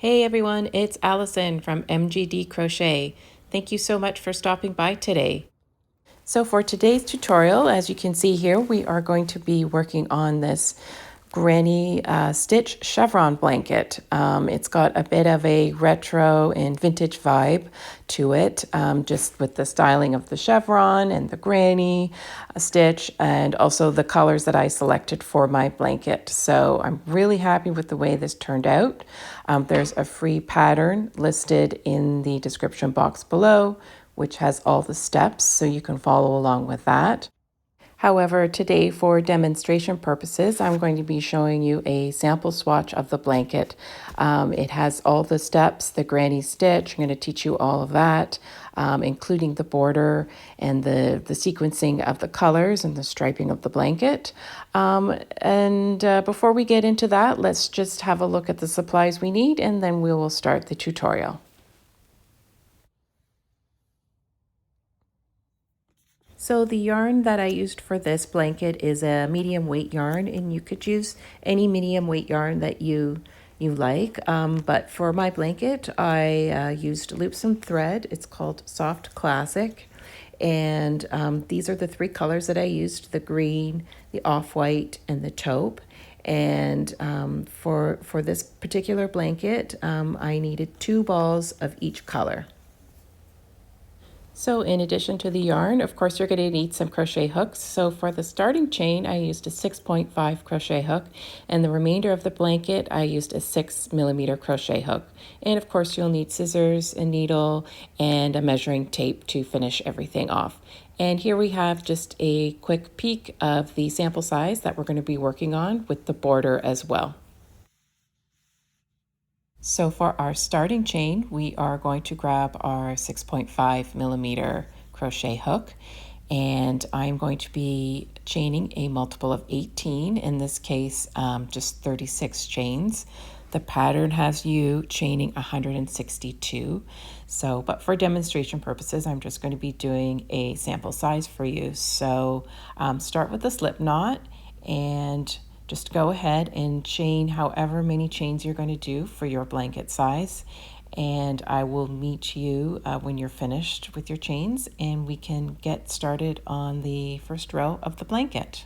Hey everyone, it's Allison from MGD Crochet. Thank you so much for stopping by today. So for today's tutorial, as you can see here, we are going to be working on this Granny Stitch Chevron Blanket. It's got a bit of a retro and vintage vibe to it, just with the styling of the chevron and the granny stitch, and also the colors that I selected for my blanket. So I'm really happy with the way this turned out. There's a free pattern listed in the description box below, which has all the steps, so you can follow along with that. However, today for demonstration purposes, I'm going to be showing you a sample swatch of the blanket. It has all the steps, the granny stitch. I'm going to teach you all of that, including the border and the sequencing of the colors and the striping of the blanket. Before we get into that, let's just have a look at the supplies we need, and then we will start the tutorial. So the yarn that I used for this blanket is a medium weight yarn, and you could use any medium weight yarn that you like. But for my blanket, I used loops and thread. It's called Soft Classic. And these are the three colors that I used: the green, the off-white, and the taupe. And for this particular blanket, I needed 2 balls of each color. So in addition to the yarn, of course, you're going to need some crochet hooks. So for the starting chain, I used a 6.5 crochet hook, and the remainder of the blanket, I used a 6mm crochet hook. And of course, you'll need scissors, a needle, and a measuring tape to finish everything off. And here we have just a quick peek of the sample size that we're going to be working on with the border as well. So for our starting chain, we are going to grab our 6.5mm crochet hook, and I'm going to be chaining a multiple of 18, in this case just 36 chains. The pattern has you chaining 162. So, but for demonstration purposes, I'm just going to be doing a sample size for you. So start with the slip knot and just go ahead and chain however many chains you're going to do for your blanket size. And I will meet you when you're finished with your chains, and we can get started on the first row of the blanket.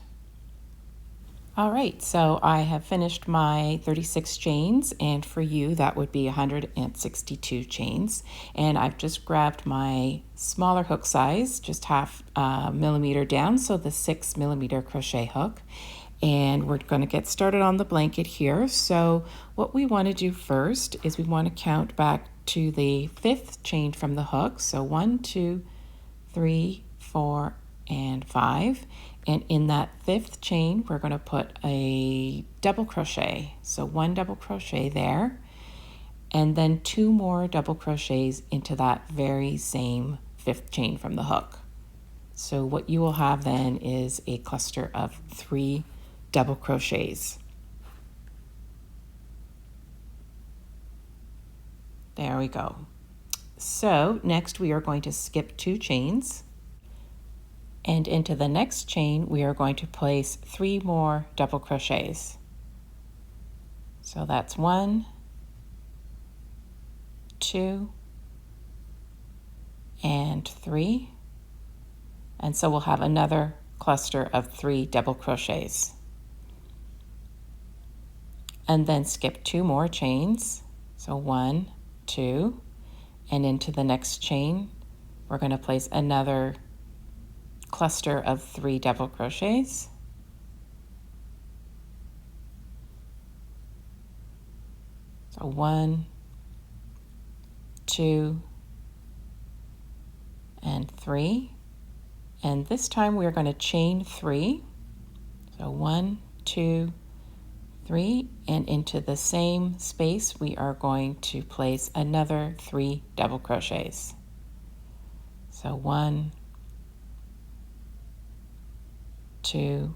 All right, so I have finished my 36 chains, and for you that would be 162 chains. And I've just grabbed my smaller hook size, just half millimeter down, so the 6mm crochet hook. And we're going to get started on the blanket here. So what we want to do first is we want to count back to the 5th chain from the hook. So 1, 2, 3, 4, and 5. And in that 5th chain, we're going to put a double crochet. So 1 double crochet there, and then 2 more double crochets into that very same 5th chain from the hook. So what you will have then is a cluster of 3 double crochets. There we go. So next we are going to skip 2 chains, and into the next chain we are going to place 3 more double crochets. So that's 1, 2, and 3. And so we'll have another cluster of 3 double crochets. And then skip 2 more chains. So 1, 2, and into the next chain, we're going to place another cluster of 3 double crochets. So 1, 2, and 3. And this time we're going to chain 3. So 1, 2, 3, and into the same space we are going to place another 3 double crochets. So 1, 2,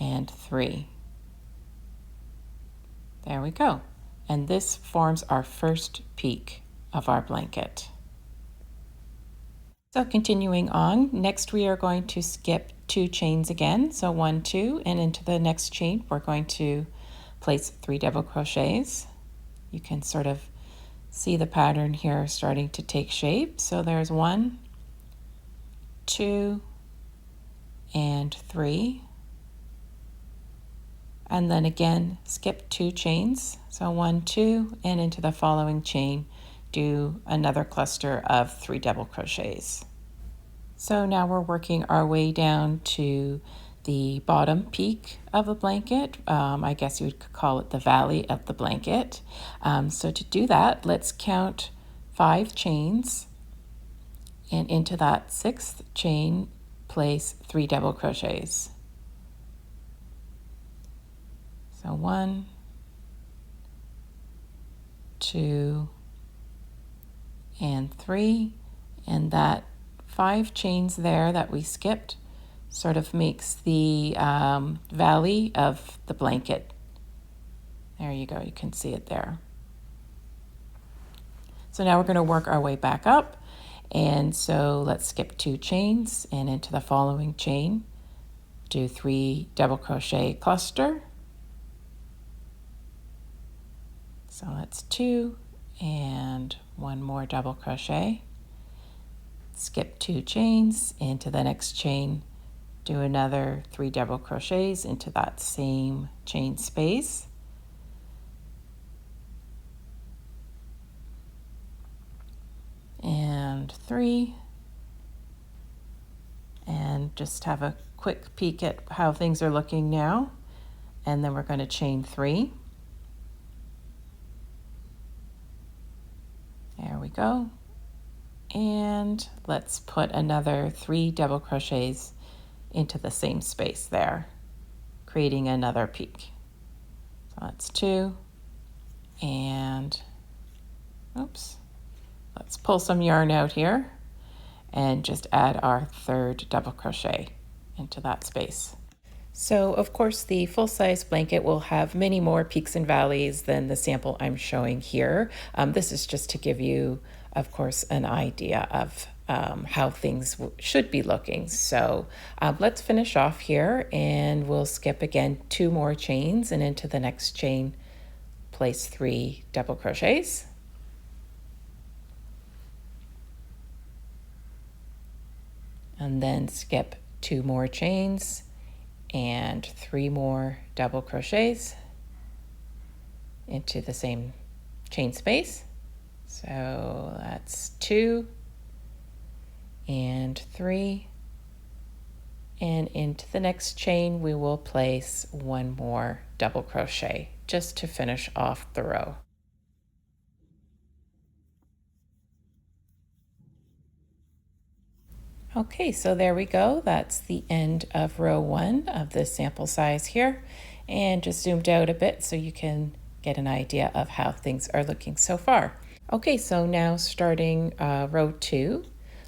and 3. There we go. And this forms our first peak of our blanket. So continuing on, next we are going to skip 2 chains again. So 1, 2, and into the next chain we're going to place 3 double crochets. You can sort of see the pattern here starting to take shape. So there's 1, 2, and 3. And then again, skip 2 chains. So 1, 2, and into the following chain, do another cluster of 3 double crochets. So now we're working our way down to the bottom peak of the blanket. I guess you would call it the valley of the blanket. So to do that, let's count 5 chains, and into that 6th chain, place 3 double crochets. So 1, 2, and 3, and that 5 chains there that we skipped sort of makes the valley of the blanket. There you go, you can see it there. So now we're going to work our way back up, and so let's skip 2 chains, and into the following chain, do 3 double crochet cluster. So that's 2 and 1 more double crochet. Skip 2 chains, into the next chain, do another 3 double crochets into that same chain space. And 3. And just have a quick peek at how things are looking now. And then we're going to chain 3. There we go. And let's put another 3 double crochets into the same space there, creating another peak. So that's 2, and oops, let's pull some yarn out here and just add our 3rd double crochet into that space. So of course the full-size blanket will have many more peaks and valleys than the sample I'm showing here. This is just to give you, of course, an idea of how things should be looking. So let's finish off here, and we'll skip again 2 more chains, and into the next chain place 3 double crochets. And then skip 2 more chains and 3 more double crochets into the same chain space. So that's 2 and 3, and into the next chain we will place 1 more double crochet just to finish off the row. Okay, so there we go. That's the end of row 1 of this sample size here, and just zoomed out a bit so you can get an idea of how things are looking so far. Okay, so now starting row 2,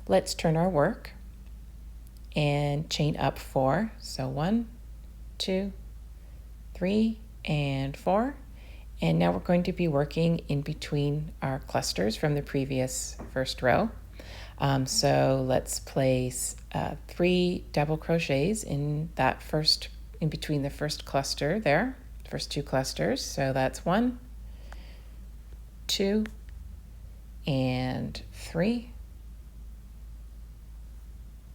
let's turn our work and chain up 4. So 1, 2, 3, and 4. And now we're going to be working in between our clusters from the previous first row. So let's place 3 double crochets in between the first cluster there, first 2 clusters. So that's 1, 2, and 3.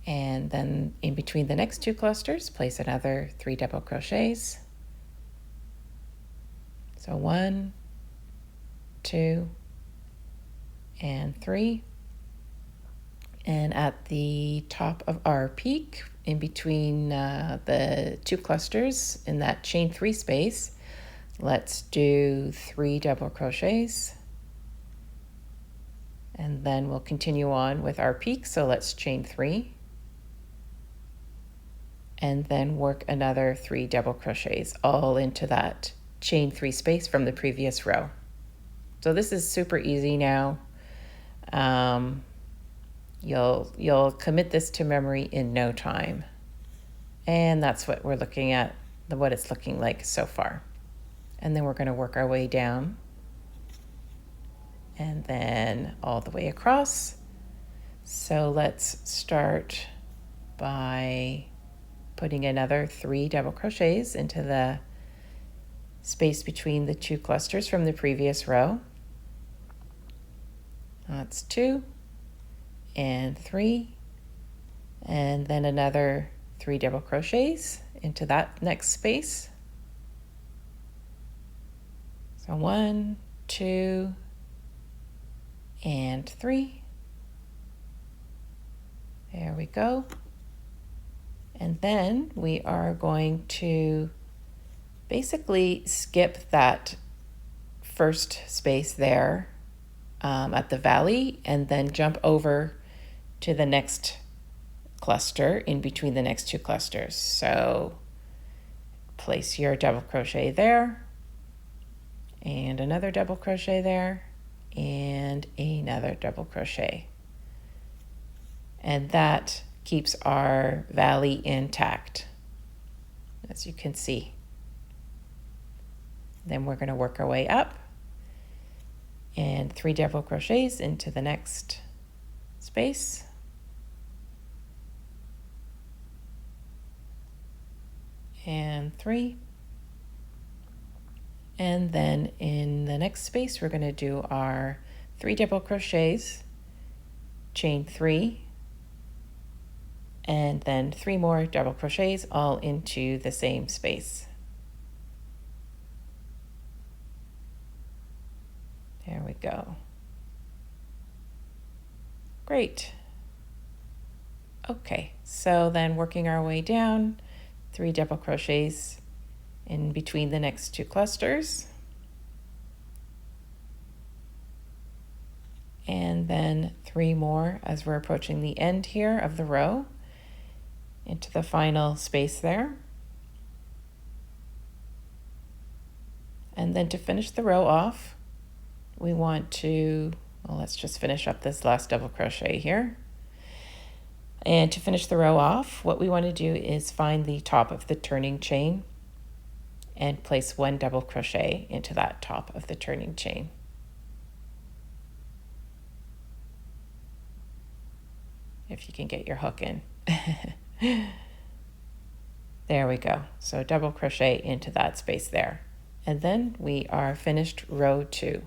And then in between the next 2 clusters, place another 3 double crochets. So 1, 2, and 3. And at the top of our peak, in between the 2 clusters in that chain 3 space, let's do 3 double crochets. And then we'll continue on with our peak. So let's chain 3. And then work another 3 double crochets all into that chain 3 space from the previous row. So this is super easy now. You'll commit this to memory in no time. And that's what we're looking at, what it's looking like so far. And then we're going to work our way down and then all the way across. So let's start by putting another 3 double crochets into the space between the two clusters from the previous row. That's 2 and 3, and then another 3 double crochets into that next space. So 1, 2, and 3. There we go. And then we are going to basically skip that first space there at the valley, and then jump over to the next cluster in between the next two clusters. So place your double crochet there, and another double crochet there, and another double crochet. And that keeps our valley intact, as you can see. Then we're going to work our way up, and 3 double crochets into the next space. And 3. And then in the next space, we're going to do our 3 double crochets, chain 3, and then 3 more double crochets all into the same space. There we go. Great. Okay, so then working our way down, 3 double crochets in between the next two clusters. And then 3 more as we're approaching the end here of the row into the final space there. And then to finish the row off, we want to, well, let's just finish up this last double crochet here. And to finish the row off, what we want to do is find the top of the turning chain and place 1 double crochet into that top of the turning chain. If you can get your hook in. There we go. So double crochet into that space there. And then we are finished row 2.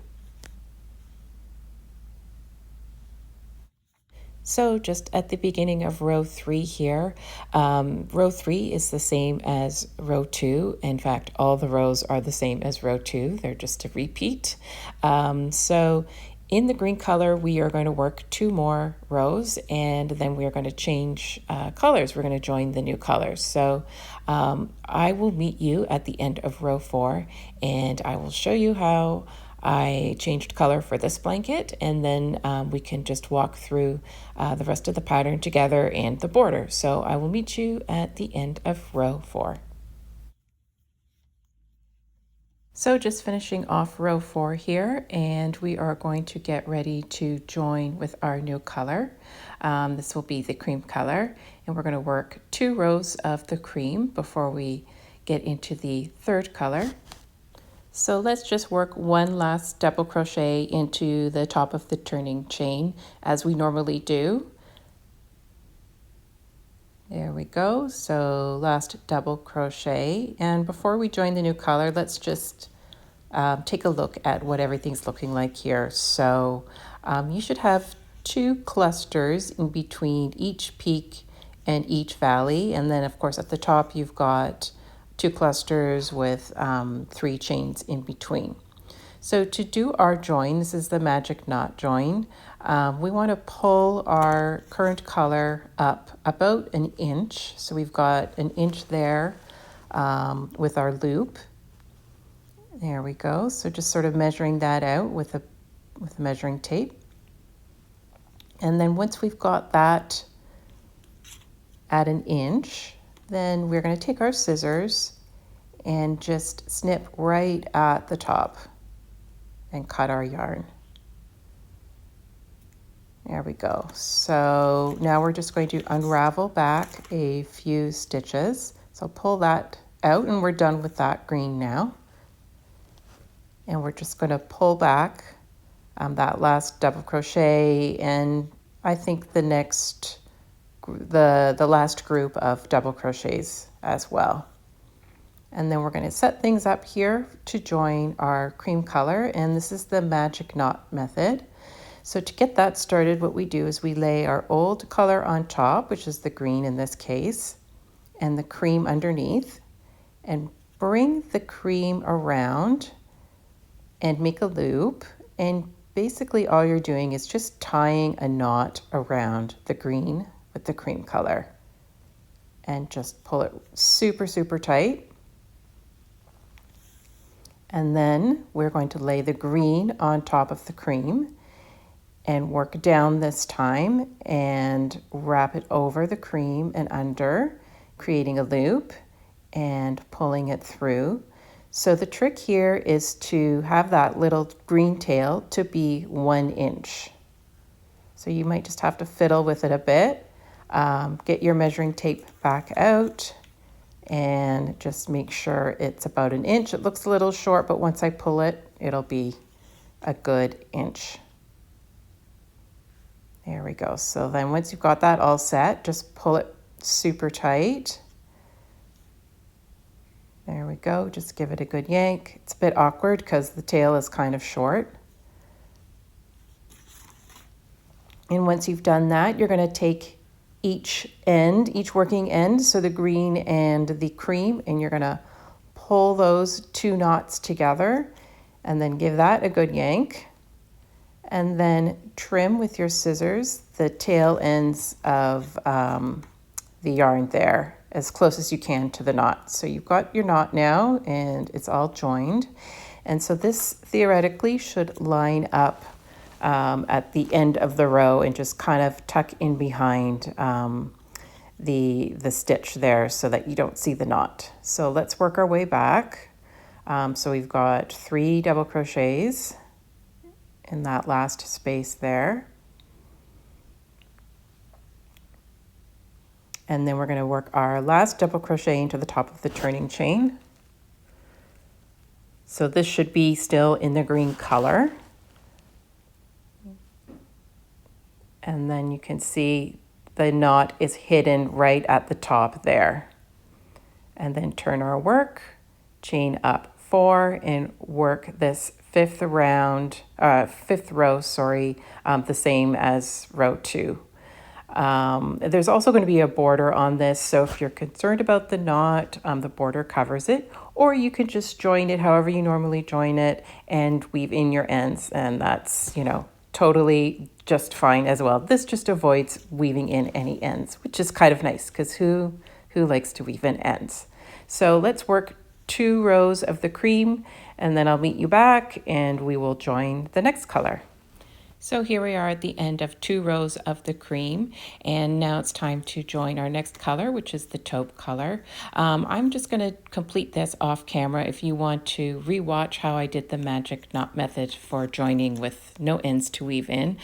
So just at the beginning of row 3 here, row 3 is the same as row 2. In fact, all the rows are the same as row 2. They're just a repeat. So in the green color, we are going to work 2 more rows, and then we are going to change colors. We're going to join the new colors. So I will meet you at the end of row 4, and I will show you how I changed color for this blanket, and then we can just walk through the rest of the pattern together and the border. So I will meet you at the end of row 4. So just finishing off row 4 here, and we are going to get ready to join with our new color. This will be the cream color, and we're going to work 2 rows of the cream before we get into the third color. So let's just work 1 last double crochet into the top of the turning chain as we normally do. There we go. So last double crochet. And before we join the new color, let's just take a look at what everything's looking like here. So you should have 2 clusters in between each peak and each valley. And then of course at the top you've got 2 clusters with 3 chains in between. So to do our join, this is the magic knot join. We want to pull our current color up about 1 inch. So we've got 1 inch there with our loop. There we go. So just sort of measuring that out with a measuring tape. And then once we've got that at 1 inch, then we're going to take our scissors and just snip right at the top and cut our yarn. There we go. So now we're just going to unravel back a few stitches. So pull that out, and we're done with that green now. And we're just going to pull back that last double crochet, and I think the last group of double crochets as well. And then we're going to set things up here to join our cream color, and this is the magic knot method. So to get that started, what we do is we lay our old color on top, which is the green in this case, and the cream underneath, and bring the cream around and make a loop. And basically all you're doing is just tying a knot around the green with the cream color, and just pull it super, super tight. And then we're going to lay the green on top of the cream and work down this time and wrap it over the cream and under, creating a loop and pulling it through. So the trick here is to have that little green tail to be 1 inch. So you might just have to fiddle with it a bit. Get your measuring tape back out and just make sure it's about 1 inch. It looks a little short, but once I pull it, it'll be a good inch. There we go. So then once you've got that all set, just pull it super tight. There we go. Just give it a good yank. It's a bit awkward because the tail is kind of short. And once you've done that, you're going to take each working end, so the green and the cream, and you're going to pull those 2 knots together and then give that a good yank. And then trim with your scissors the tail ends of the yarn there as close as you can to the knot. So you've got your knot now and it's all joined. And so this theoretically should line up at the end of the row and just kind of tuck in behind the stitch there so that you don't see the knot. So let's work our way back. So we've got 3 double crochets in that last space there. And then we're going to work our last double crochet into the top of the turning chain. So this should be still in the green color. And then you can see the knot is hidden right at the top there. And then turn our work, chain up 4, and work this 5th row, the same as row 2. There's also going to be a border on this, so if you're concerned about the knot, the border covers it, or you can just join it however you normally join it and weave in your ends, and that's, totally just fine as well. This just avoids weaving in any ends, which is kind of nice because who likes to weave in ends? So let's work 2 rows of the cream, and then I'll meet you back and we will join the next color. So here we are at the end of 2 rows of the cream, and now it's time to join our next color, which is the taupe color. I'm just going to complete this off camera. If you want to rewatch how I did the magic knot method for joining with no ends to weave in,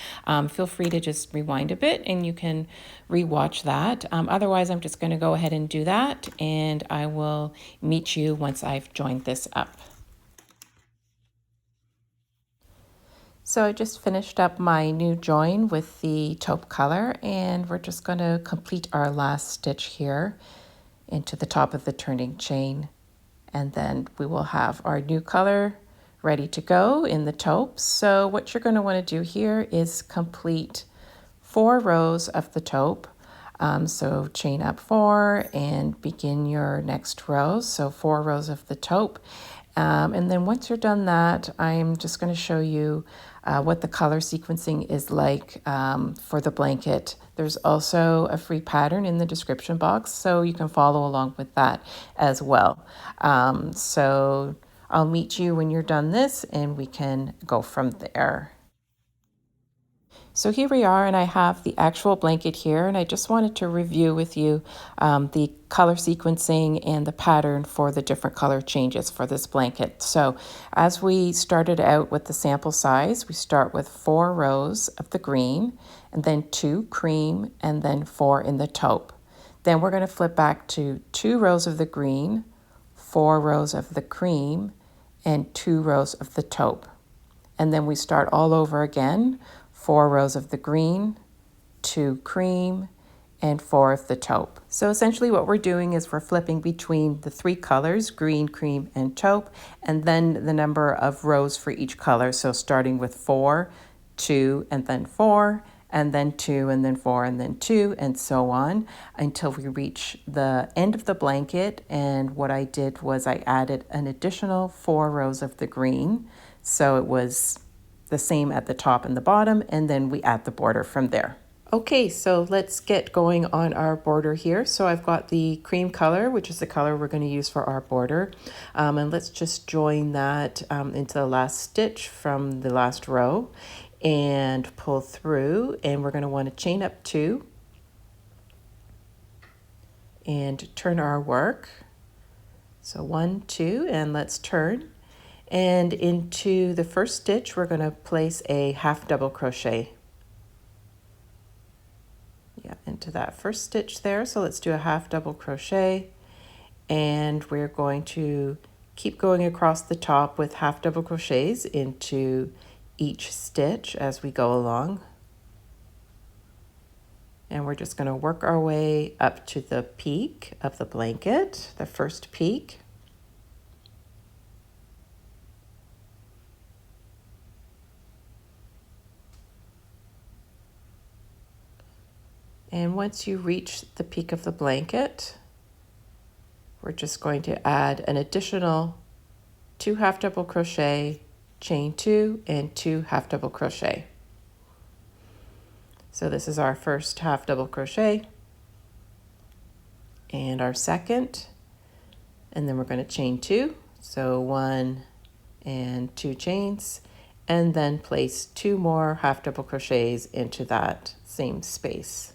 feel free to just rewind a bit and you can rewatch that. Otherwise, I'm just going to go ahead and do that, and I will meet you once I've joined this up. So I just finished up my new join with the taupe color, and we're just going to complete our last stitch here into the top of the turning chain, and then we will have our new color ready to go in the taupe. So what you're going to want to do here is complete 4 rows of the taupe. So chain up 4 and begin your next row. So 4 rows of the taupe. And then once you're done that, I'm just going to show you what the color sequencing is like for the blanket. There's also a free pattern in the description box, so you can follow along with that as well. So I'll meet you when you're done this and we can go from there. So here we are, and I have the actual blanket here, and I just wanted to review with you the color sequencing and the pattern for the different color changes for this blanket. So as we started out with the sample size, we start with 4 rows of the green, and then 2 cream, and then 4 in the taupe. Then we're going to flip back to 2 rows of the green, 4 rows of the cream, and 2 rows of the taupe. And then we start all over again. 4 rows of the green, 2 cream, and 4 of the taupe. So essentially what we're doing is we're flipping between the 3 colors, green, cream, and taupe, and then the number of rows for each color. So starting with 4, 2, and then 4, and then 2, and then 4, and then 2, and so on until we reach the end of the blanket. And what I did was I added an additional 4 rows of the green. So it was the same at the top and the bottom, and then we add the border from there. Okay, so let's get going on our border here. So I've got the cream color, which is the color we're going to use for our border. And let's just join that into the last stitch from the last row and pull through. And we're going to want to chain up 2 and turn our work. So 1, 2, and let's turn. And into the first stitch, we're going to place a half double crochet. Yeah, into that first stitch there. So let's do a half double crochet, and we're going to keep going across the top with half double crochets into each stitch as we go along. And we're just going to work our way up to the peak of the blanket, the first peak. And once you reach the peak of the blanket, we're just going to add an additional 2 half double crochet, chain 2, and 2 half double crochet. So this is our first half double crochet and our second, and then we're going to chain 2. So 1 and 2 chains, and then place 2 more half double crochets into that same space.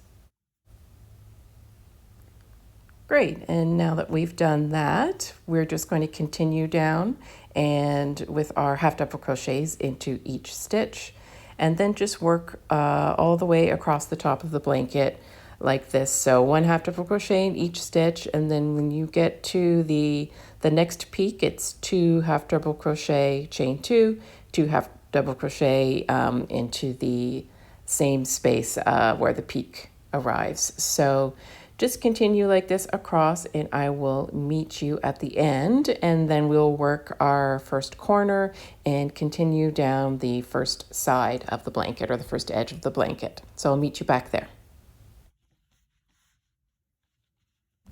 Great, and now that we've done that, we're just going to continue down and with our half double crochets into each stitch, and then just work all the way across the top of the blanket like this. So 1 half double crochet in each stitch, and then when you get to the next peak, it's 2 half double crochet, chain 2, 2 half double crochet into the same space where the peak arrives. So just continue like this across, and I will meet you at the end, and then we'll work our first corner and continue down the first side of the blanket, or the first edge of the blanket. So I'll meet you back there.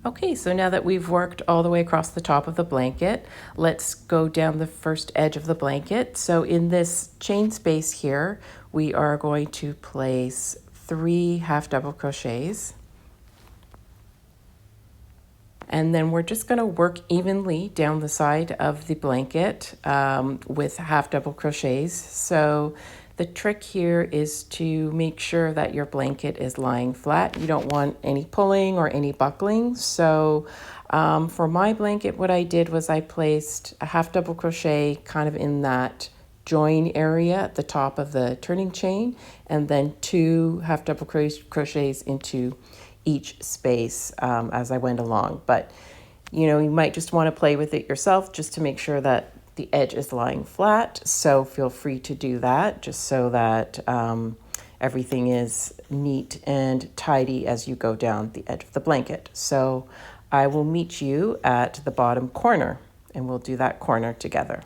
Okay, so now that we've worked all the way across the top of the blanket, let's go down the first edge of the blanket. So in this chain space here, we are going to place 3 half double crochets. And then we're just going to work evenly down the side of the blanket with half double crochets. So the trick here is to make sure that your blanket is lying flat. You don't want any pulling or any buckling. So for my blanket, what I did was I placed a half double crochet kind of in that join area at the top of the turning chain, and then 2 half double crochets into each space as I went along. But you know, you might just want to play with it yourself just to make sure that the edge is lying flat. So feel free to do that just so that everything is neat and tidy as you go down the edge of the blanket. So I will meet you at the bottom corner, and we'll do that corner together.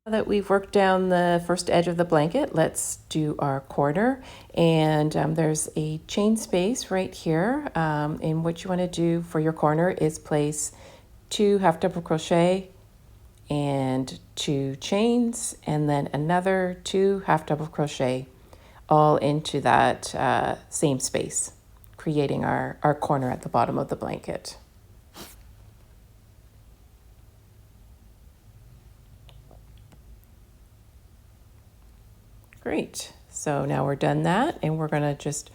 Now that we've worked down the first edge of the blanket, let's do our corner. And there's a chain space right here. And what you want to do for your corner is place 2 half double crochet and 2 chains, and then another 2 half double crochet all into that same space, creating our corner at the bottom of the blanket. Great. So now we're done that, and we're going to just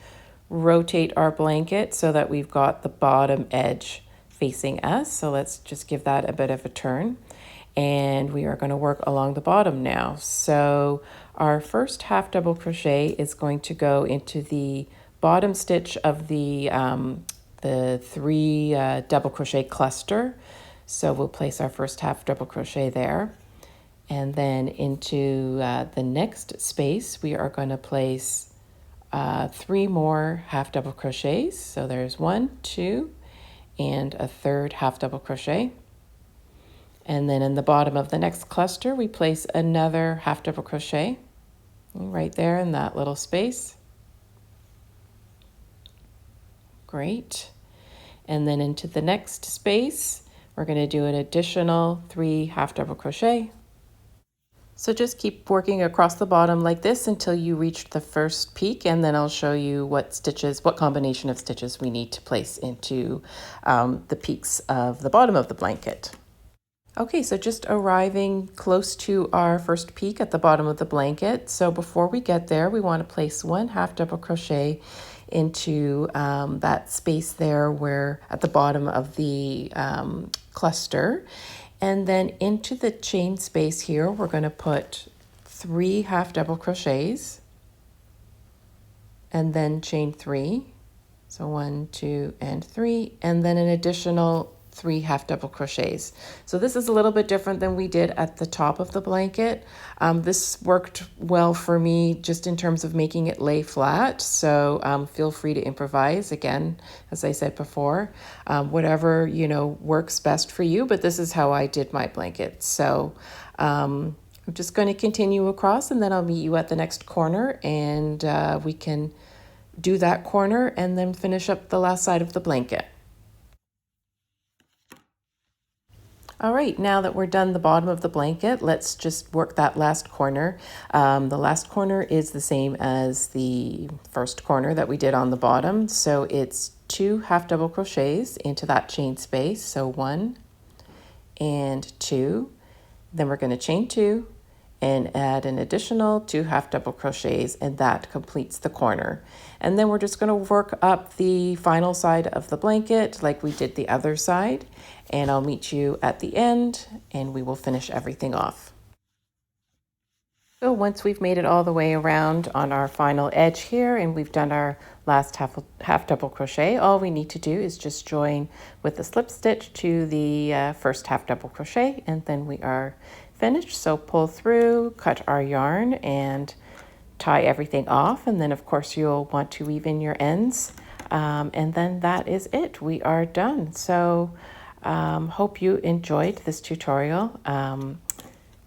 rotate our blanket so that we've got the bottom edge facing us. So let's just give that a bit of a turn, and we are going to work along the bottom now. So our first half double crochet is going to go into the bottom stitch of the 3 double crochet cluster. So we'll place our first half double crochet there. And then into the next space, we are going to place 3 more half double crochets. So there's 1, 2, and a third half double crochet. And then in the bottom of the next cluster, we place another half double crochet right there in that little space. Great. And then into the next space, we're going to do an additional 3 half double crochet. So just keep working across the bottom like this until you reach the first peak, and then I'll show you what combination of stitches we need to place into the peaks of the bottom of the blanket. Okay, so just arriving close to our first peak at the bottom of the blanket. So before we get there, we want to place 1 half double crochet into that space there where at the bottom of the cluster. And then into the chain space here, we're going to put 3 half double crochets and then chain 3. So 1, 2, and 3, and then an additional 3 half double crochets. So this is a little bit different than we did at the top of the blanket. This worked well for me just in terms of making it lay flat. So feel free to improvise again, as I said before, whatever, works best for you, but this is how I did my blanket. So I'm just going to continue across, and then I'll meet you at the next corner, and we can do that corner and then finish up the last side of the blanket. All right, now that we're done the bottom of the blanket, let's just work that last corner. The last corner is the same as the first corner that we did on the bottom. So it's 2 half double crochets into that chain space. So 1 and 2, then we're going to chain 2 and add an additional 2 half double crochets, and that completes the corner. And then we're just going to work up the final side of the blanket like we did the other side, and I'll meet you at the end and we will finish everything off. So once we've made it all the way around on our final edge here and we've done our last half double crochet, all we need to do is just join with the slip stitch to the first half double crochet, and then we are finished. So pull through, cut our yarn, and tie everything off, and then of course you'll want to weave in your ends, and then that is it. We are done. So hope you enjoyed this tutorial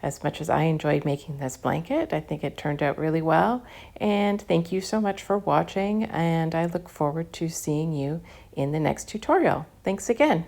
as much as I enjoyed making this blanket. I think it turned out really well, and thank you so much for watching, and I look forward to seeing you in the next tutorial. Thanks again.